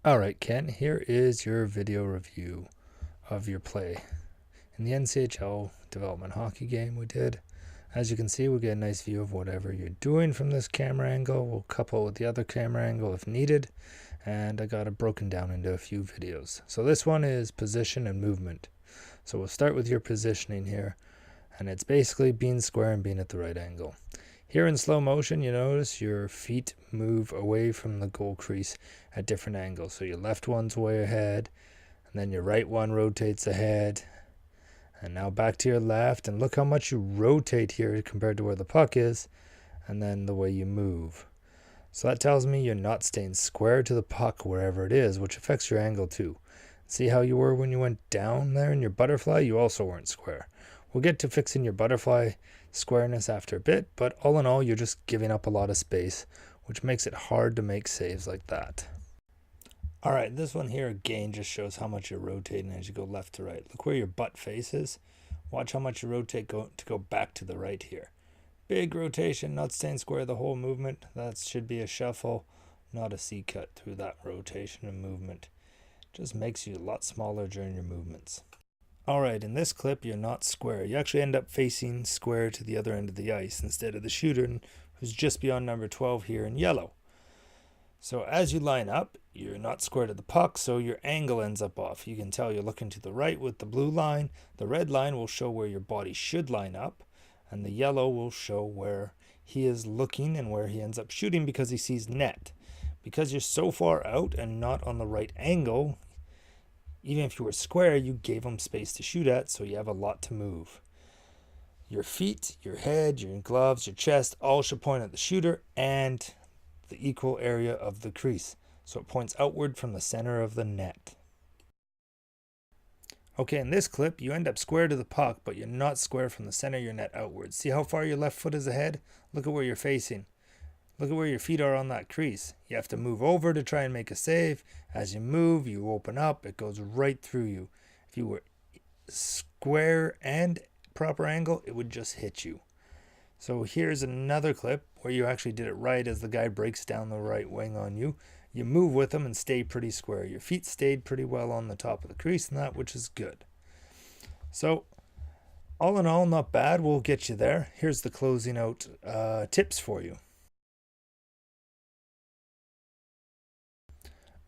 Alright Ken, here is your video review of your play in the NCHL development hockey game we did. As you can see, we get a nice view of whatever you're doing from this camera angle. We'll couple with the other camera angle if needed, and I got it broken down into a few videos. So this one is position and movement. So we'll start with your positioning here, and it's basically being square and being at the right angle. Here in slow motion, you notice your feet move away from the goal crease at different angles. So your left one's way ahead, and then your right one rotates ahead. And now back to your left, and look how much you rotate here compared to where the puck is, and then the way you move. So that tells me you're not staying square to the puck wherever it is, which affects your angle too. See how you were when you went down there in your butterfly? You also weren't square. We'll get to fixing your butterfly squareness after a bit, but all in all, you're just giving up a lot of space, which makes it hard to make saves like that. Alright, this one here again just shows how much you're rotating as you go left to right. Look where your butt faces. Watch how much you rotate to go back to the right here. Big rotation, not staying square the whole movement. That should be a shuffle, not a C-cut through that rotation and movement. Just makes you a lot smaller during your movements. Alright, in this clip you're not square. You actually end up facing square to the other end of the ice instead of the shooter, who's just beyond number 12 here in yellow. So as you line up, you're not square to the puck, so your angle ends up off. You can tell you're looking to the right with the blue line. The red line will show where your body should line up, and the yellow will show where he is looking and where he ends up shooting because he sees net. Because you're so far out and not on the right angle, even if you were square, you gave him space to shoot at, so you have a lot to move. Your feet, your head, your gloves, your chest, all should point at the shooter and the equal area of the crease. So it points outward from the center of the net. Okay, in this clip, you end up square to the puck, but you're not square from the center of your net outwards. See how far your left foot is ahead? Look at where you're facing. Look at where your feet are on that crease. You have to move over to try and make a save. As you move, you open up. It goes right through you. If you were square and proper angle, it would just hit you. So here's another clip where you actually did it right as the guy breaks down the right wing on you. You move with him and stay pretty square. Your feet stayed pretty well on the top of the crease and that, which is good. So all in all, not bad. We'll get you there. Here's the closing out tips for you.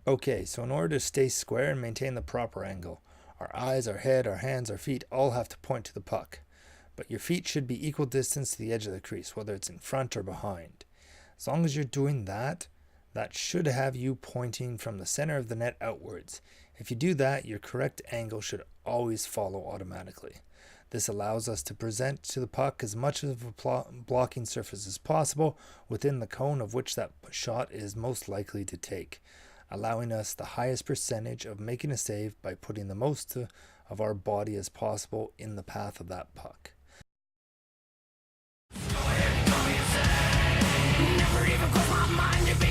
Okay, so in order to stay square and maintain the proper angle, our eyes, our head, our hands, our feet all have to point to the puck. But your feet should be equal distance to the edge of the crease, whether it's in front or behind. As long as you're doing that, that should have you pointing from the center of the net outwards. If you do that, your correct angle should always follow automatically. This allows us to present to the puck as much of a blocking surface as possible within the cone of which that shot is most likely to take, allowing us the highest percentage of making a save by putting the most of our body as possible in the path of that puck. Never even crossed my mind to be